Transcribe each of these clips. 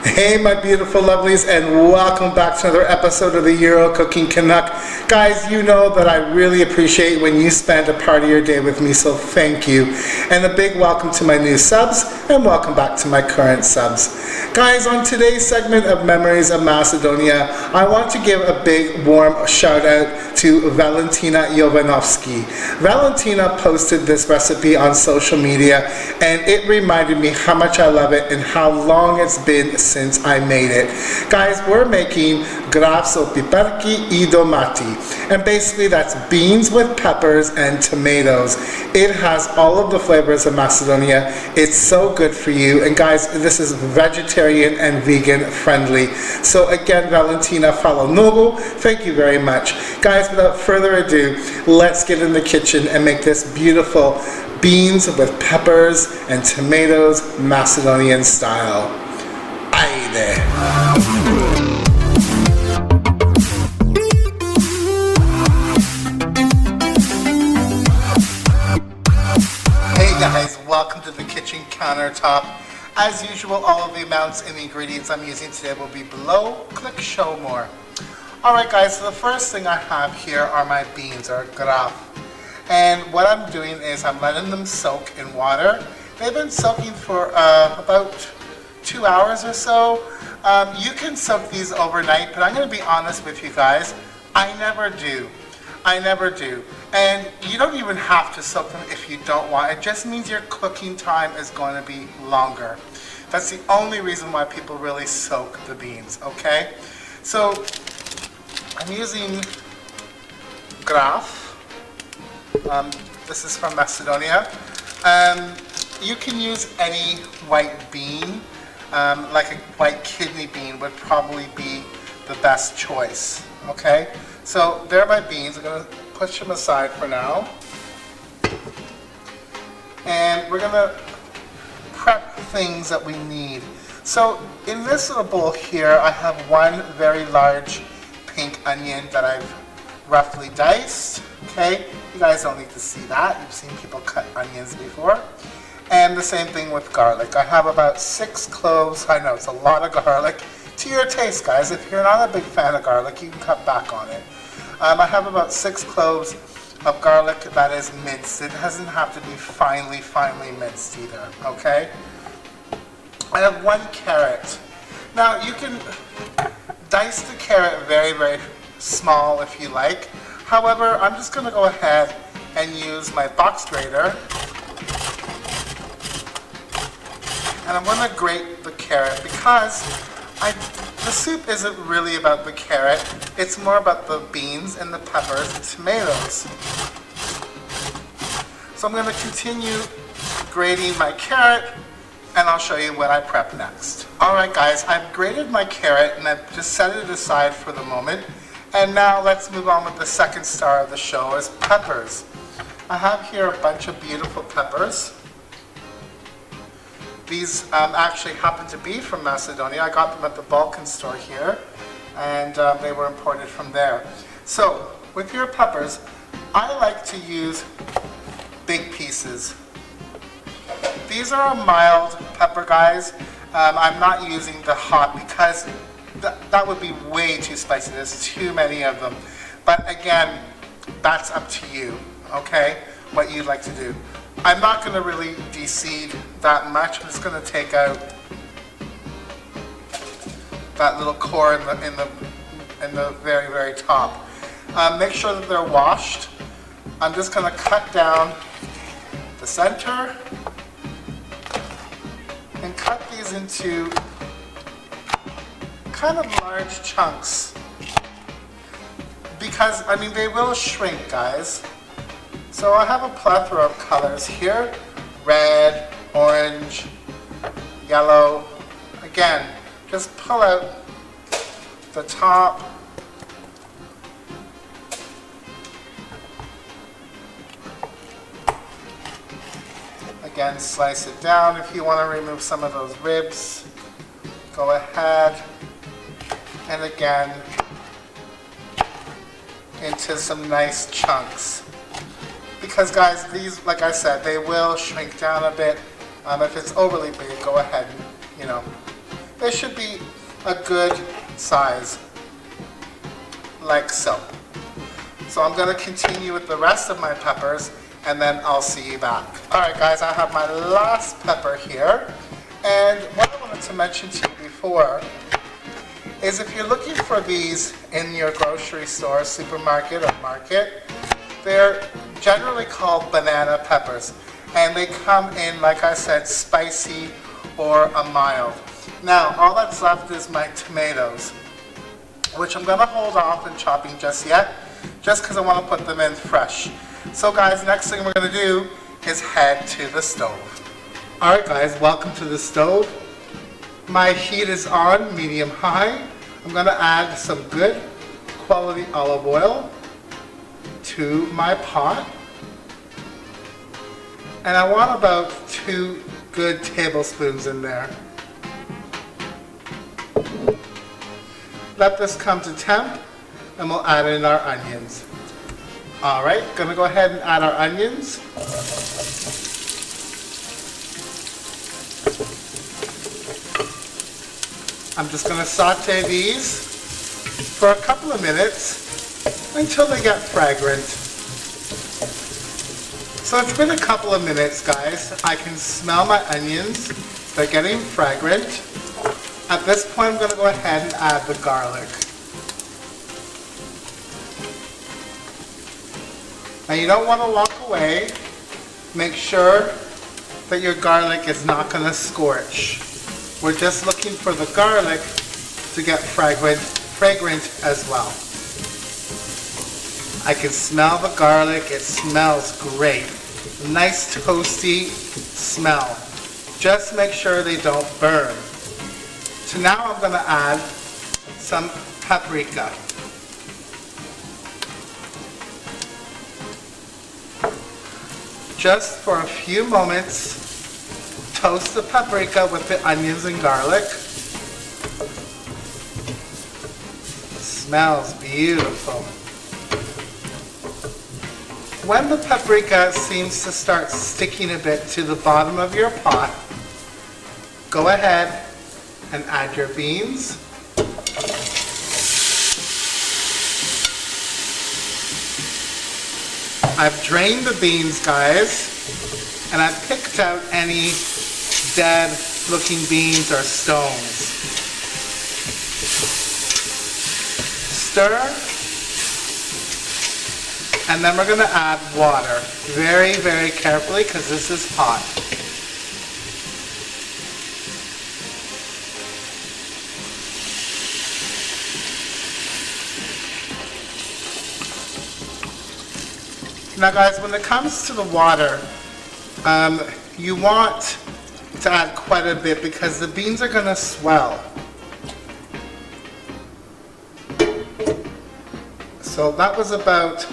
Hey my beautiful lovelies, and welcome back to another episode of the Euro Cooking Canuck. Guys, you know that I really appreciate when you spend a part of your day with me, so thank you. And a big welcome to my new subs, and welcome back to my current subs. Guys, on today's segment of Memories of Macedonia, I want to give a big warm shout out to Valentina Jovanovski. Valentina posted this recipe on social media, and it reminded me how much I love it and how long it's been since I made it. Guys, we're making Grav PIPERKI I DOMATI, and basically that's beans with peppers and tomatoes. It has all of the flavors of Macedonia. It's so good for you, and guys, this is vegetarian and vegan friendly. So again, Valentina Falonogu, thank you very much. Guys, without further ado, let's get in the kitchen and make this beautiful beans with peppers and tomatoes Macedonian style. Haydi. Hey guys, welcome to the kitchen countertop. As usual, all of the amounts and the ingredients I'm using today will be below. Click show more. Alright guys, so the first thing I have here are my beans, or Grav. And what I'm doing is I'm letting them soak in water. They've been soaking for about 2 hours or so. You can soak these overnight, but I'm going to be honest with you guys, I never do. And you don't even have to soak them if you don't want. It just means your cooking time is going to be longer. That's the only reason why people really soak the beans, okay? So I'm using Grav. This is from Macedonia. You can use any white bean. Like a white kidney bean would probably be the best choice, okay? So there are my beans. I'm going to push them aside for now. And we're going to prep things that we need. So in this little bowl here, I have one very large pink onion that I've roughly diced, okay? You guys don't need to see that. You've seen people cut onions before. And the same thing with garlic. I have about 6 cloves. I know it's a lot of garlic. To your taste, guys. If you're not a big fan of garlic, you can cut back on it. I have about 6 cloves of garlic that is minced. It doesn't have to be finely minced either, okay? I have 1 carrot. Now, you can dice the carrot very small if you like. However, I'm just going to go ahead and use my box grater. And I'm going to grate the carrot because the soup isn't really about the carrot. It's more about the beans and the peppers and tomatoes. So I'm going to continue grating my carrot, and I'll show you what I prep next. Alright guys, I've grated my carrot and I've just set it aside for the moment. And now let's move on with the second star of the show, is peppers. I have here a bunch of beautiful peppers. These actually happen to be from Macedonia. I got them at the Balkan store here, and they were imported from there. So, with your peppers, I like to use big pieces. These are a mild pepper, guys. I'm not using the hot because that would be way too spicy. There's too many of them. But again, that's up to you, okay, what you'd like to do. I'm not going to really de-seed that much. I'm just going to take out that little core in the very top. Make sure that they're washed. I'm just going to cut down the center and cut these into kind of large chunks. Because, I mean, they will shrink, guys. So I have a plethora of colors here. Red, orange, yellow. Again, just pull out the top. Again, slice it down. If you want to remove some of those ribs, go ahead. And again, into some nice chunks. Because guys, these, like I said, they will shrink down a bit. If it's overly big, go ahead and, they This should be a good size, like so. So I'm going to continue with the rest of my peppers, and then I'll see you back. Alright guys, I have my last pepper here, and what I wanted to mention to you before is if you're looking for these in your grocery store, supermarket, or market, they're generally called banana peppers, and they come in, like I said, spicy or a mild. Now, all that's left is my tomatoes, which I'm going to hold off on chopping just yet, just because I want to put them in fresh. So guys, next thing we're going to do is head to the stove. Alright guys, welcome to the stove. My heat is on medium-high. I'm going to add some good quality olive oil to my pot. And I want about 2 good tablespoons in there. Let this come to temp, and we'll add in our onions. Alright, gonna go ahead and add our onions. I'm just gonna saute these for a couple of minutes until they get fragrant. So it's been a couple of minutes, guys. I can smell my onions. They're getting fragrant. At this point, I'm going to go ahead and add the garlic. Now you don't want to walk away. Make sure that your garlic is not going to scorch. We're just looking for the garlic to get fragrant as well. I can smell the garlic. It smells great. Nice toasty smell. Just make sure they don't burn. So now I'm going to add some paprika. Just for a few moments, toast the paprika with the onions and garlic. Smells beautiful. When the paprika seems to start sticking a bit to the bottom of your pot, go ahead and add your beans. I've drained the beans, guys, and I've picked out any dead looking beans or stones. Stir. And then we're going to add water very, very carefully because this is hot. Now guys, when it comes to the water, you want to add quite a bit because the beans are going to swell. So that was about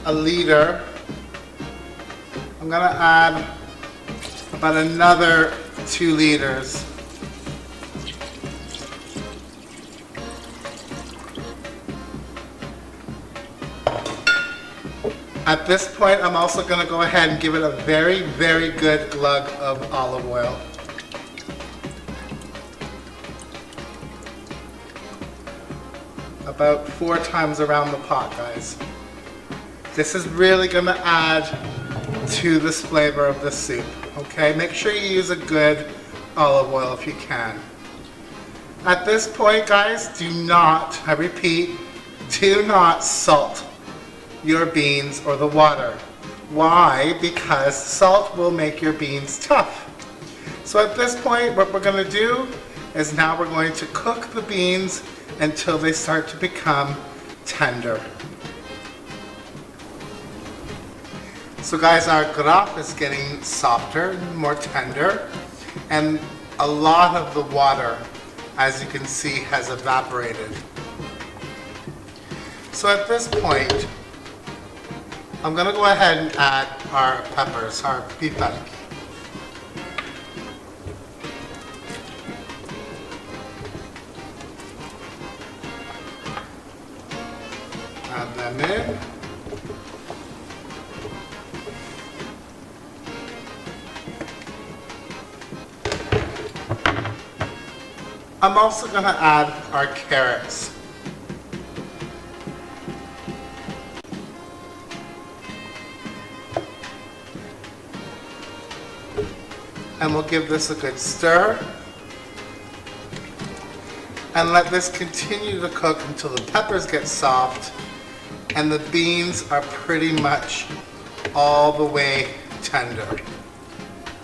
a liter. I'm going to add about another 2 liters. At this point, I'm also going to go ahead and give it a very, very good glug of olive oil. About 4 times around the pot, guys. This is really going to add to this flavor of the soup, okay? Make sure you use a good olive oil if you can. At this point, guys, do not, I repeat, do not salt your beans or the water. Why? Because salt will make your beans tough. So at this point, what we're going to do is now we're going to cook the beans until they start to become tender. So guys, our Grav is getting softer, more tender, and a lot of the water, as you can see, has evaporated. So at this point, I'm going to go ahead and add our peppers, our PIPERKI. Add them in. I'm also going to add our carrots. And we'll give this a good stir. And let this continue to cook until the peppers get soft and the beans are pretty much all the way tender.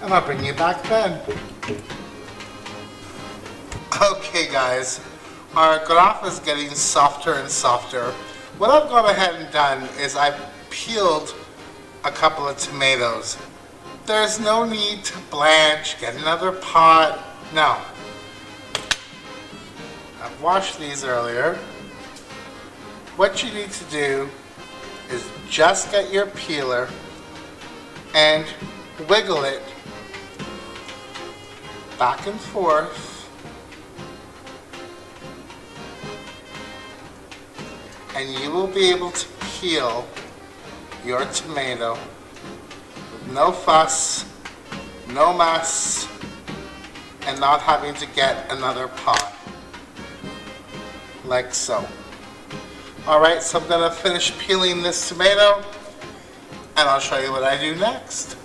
And I'll bring you back then. Okay guys, our Grav is getting softer and softer. What I've gone ahead and done is I've peeled a couple of tomatoes. There's no need to blanch, get another pot, no. I've washed these earlier. What you need to do is just get your peeler and wiggle it back and forth. And you will be able to peel your tomato with no fuss, no mess, and not having to get another pot, like so. Alright, so I'm going to finish peeling this tomato, and I'll show you what I do next.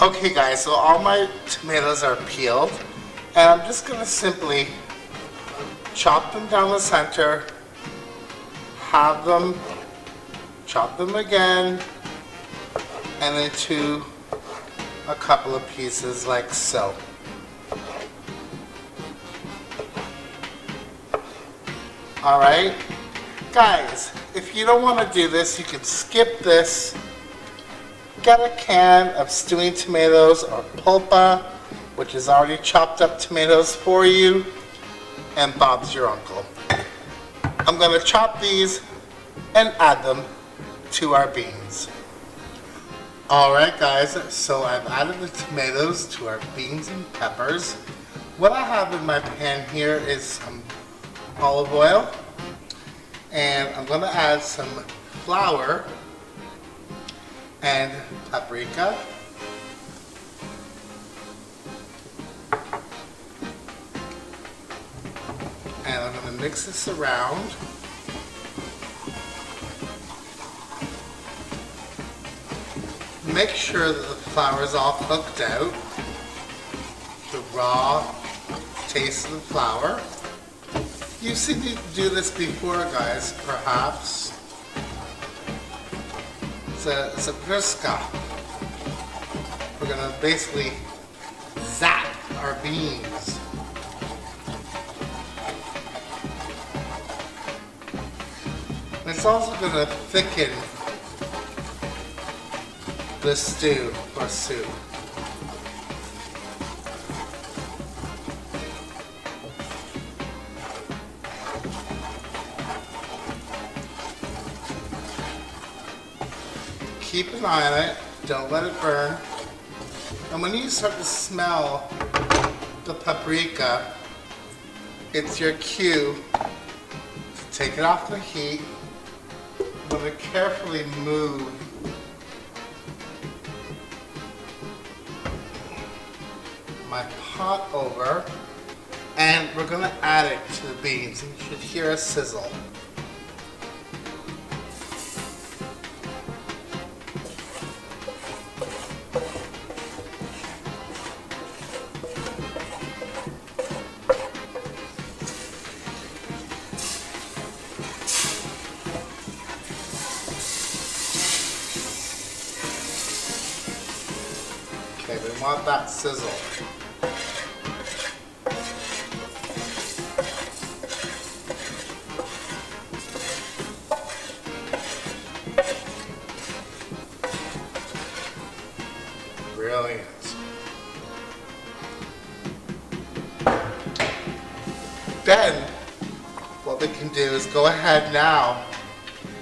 Okay guys, so all my tomatoes are peeled, and I'm just going to simply chop them down the center, have them, chop them again, and into a couple of pieces like so. Alright, guys, if you don't want to do this, you can skip this. Get a can of stewing tomatoes or pulpa, which is already chopped up tomatoes for you, and Bob's your uncle. I'm going to chop these and add them to our beans. Alright guys, so I've added the tomatoes to our beans and peppers. What I have in my pan here is some olive oil, and I'm going to add some flour and paprika. And I'm going to mix this around. Make sure that the flour is all cooked out. The raw taste of the flour. You've seen me do this before, guys, perhaps. It's a briska. We're going to basically zap our beans. It's also going to thicken the stew or soup. Keep an eye on it, don't let it burn. And when you start to smell the paprika, it's your cue to take it off the heat. I'm going to carefully move my pot over, and we're going to add it to the beans. You should hear a sizzle. Okay, we want that sizzle. Brilliant. Then, what we can do is go ahead now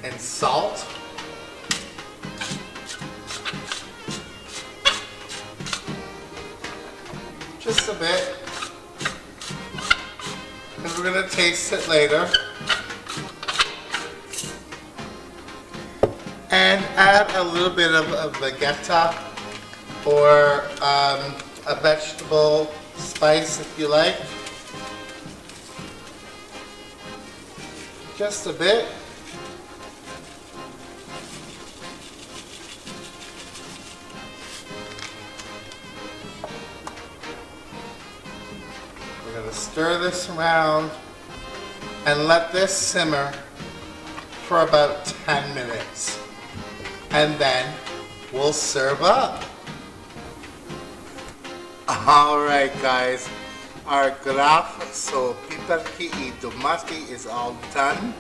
and salt. Just a bit, because we're going to taste it later. And add a little bit of Vegeta or a a vegetable spice if you like. Just a bit. We're going to stir this around and let this simmer for about 10 minutes. And then we'll serve up. Alright guys, our Grav, so PIPERKI y DOMATI is all done.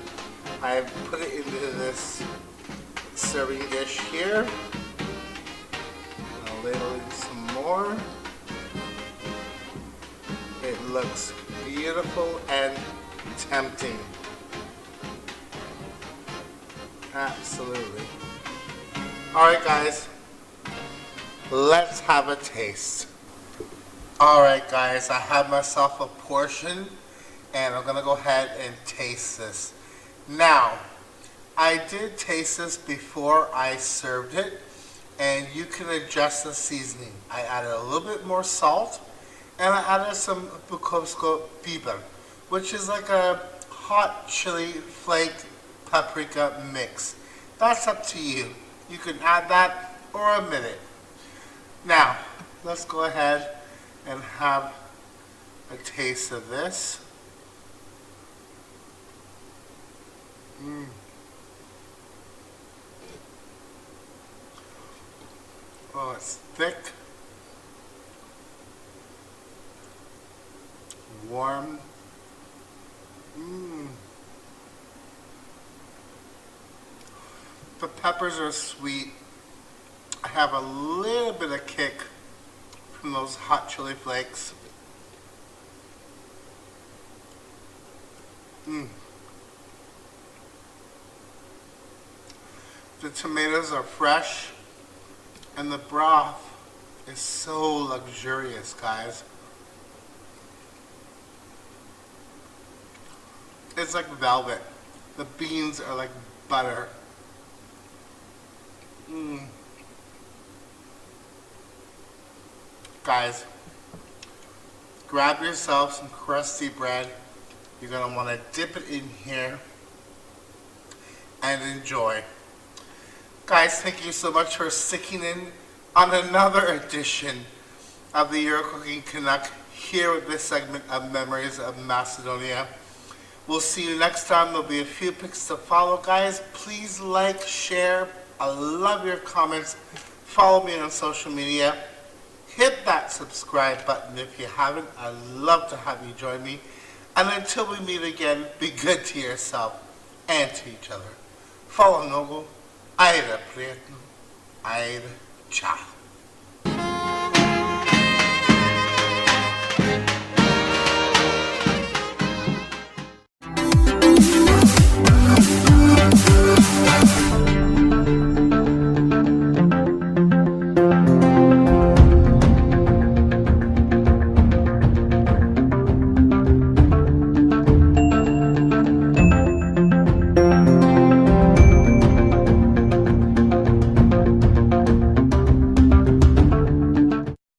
I've put it into this serving dish here. I'll ladle in some more. It looks beautiful and tempting. Absolutely. Alright guys, let's have a taste. Alright guys, I have myself a portion and I'm going to go ahead and taste this. Now, I did taste this before I served it and you can adjust the seasoning. I added a little bit more salt and I added some piper, which is like a hot chili flake paprika mix. That's up to you. You can add that or omit it. Now, let's go ahead and have a taste of this. Oh, it's thick, warm. The peppers are sweet. I have a little bit of kick from those hot chili flakes. The tomatoes are fresh and the broth is so luxurious, guys. It's like velvet. The beans are like butter. Guys, grab yourself some crusty bread. You're going to want to dip it in here and enjoy. Guys, thank you so much for sticking in on another edition of the Euro Cooking Canuck here with this segment of Memories of Macedonia. We'll see you next time. There'll be a few pics to follow, guys. Please like, share. I love your comments. Follow me on social media. Hit that subscribe button if you haven't. I'd love to have you join me. And until we meet again, be good to yourself and to each other. Follow Nogo. Aira Prietno. Aira. Ciao.